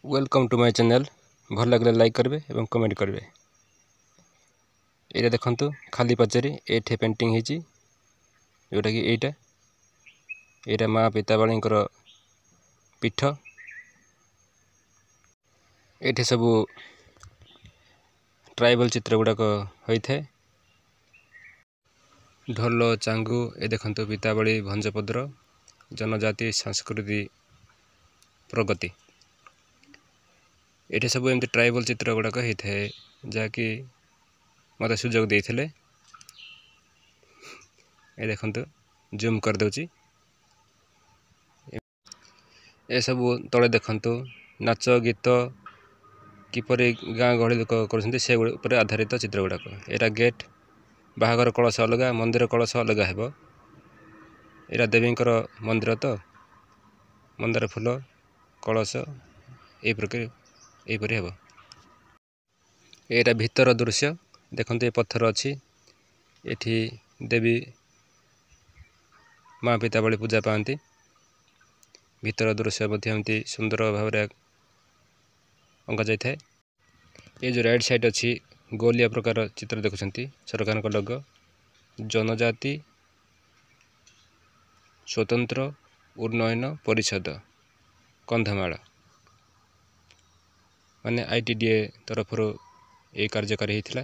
Welcome to my channel. भल लगे like करेंगे और कमेंट करेंगे। ये देखंतु खाली पचारि ये पेंटिंग होती जोटा कि यहाँ माँ पिताबाली पीठ। ये सब ट्राइबल चित्र गुड़ाक होता है। ढोल चांगू ये देखंतु पिताबाली भंजपद्र जनजाति संस्कृति प्रगति। ये सब एमती ट्राइबल चित्र गुड़ाक होता है जहाँकि मत सुजोग देते। ये देखंतु जूम कर दूची। ये सब तले देखंतु नाच गीत किपरि गाँ गहली लोक कर आधारित चित्र गुड़ाक। यहाँ गेट बाहागर कलश अलग मंदिर कलश अलग है। यहाँ देवी मंदिर तो मंदार फूल कलश यहीपरि हे। यहाँ भीतर दृश्य देखते पत्थर अच्छी ये देवी माँ पिता बड़ी पूजा पाती। भीतर दृश्य एमती सुंदर भाव अंका जाए। ये जो राइट साइड अच्छी गोलिया प्रकार चित्र देखुं सरकार लोगो जनजाति स्वतंत्र उन्नयन परिषद कंधमाल माने ITDA तरफ ये कार्यकारी होता।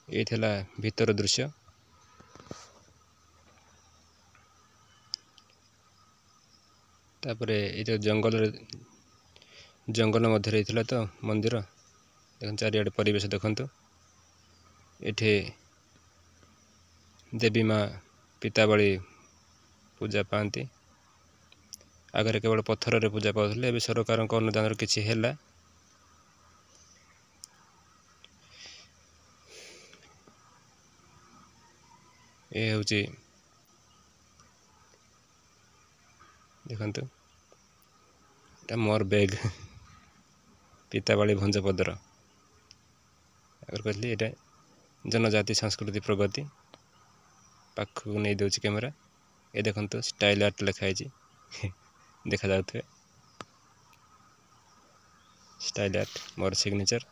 ये थिला भीतर दृश्य। तापर ये जंगल मध्य तो मंदिर देख चारियाडे परिवेश देखंतु। ये देवी माँ पिताबाली पूजा पाती। आगे केवल पत्थर रे पूजा पाते ए सरकार अनुदान किसी है। ये हूँ देखंतु मोर बैग पिताबाली भंजपद्र अगर कहली ये जनजाति संस्कृति प्रगति पाख नहीं दूसरी कैमेरा। ये देखंतु स्टाइल आर्ट लिखाई देखा जाते स्टाइल आर्ट मोर सिग्नेचर।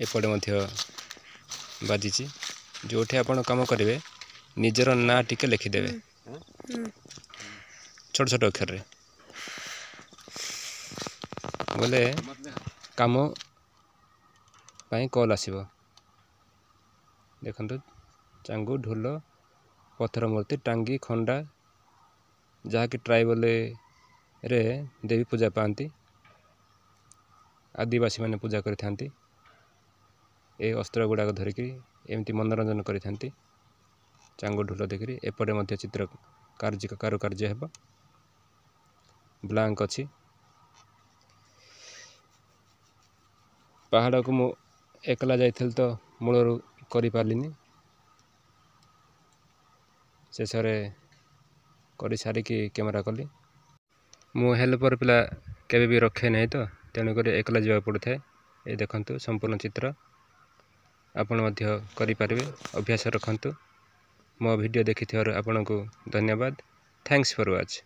एपटे मध्य बाजी जो आपण काम करेंगे निजर ना टिके लिखिदेवे छोट छोट अक्षर रे बोले काम पाई कॉल आसीबो। देखंतु चांगू ढोल पत्थर मूर्ति टांगी खंडा जहाँकि ट्राइबल रे देवी पूजा पाती। आदिवासी माने पूजा करिथांती। ए अस्त्र गुड़ाक धरिकी एमती मनोरंजन करिथांती चांगू ढोल देखिरी। एपटे मध्य चित्र कारुकार्य हेबो ब्लांक अच्छी। पहाड़ को मु एकला जाइथिल तो मूलरू करि पारलिनी शेष करी सारिकी कैमेरा कली। मु हेल्पर पिला केबे भी रखे नहीं तो तेणुक एकला जावाक पड़ता है। ये देखंतु संपूर्ण चित्र आपण मध्य करि पारिबे। अभ्यास रखंतु। मो वीडियो देखि आपनको धन्यवाद। Thanks for watch.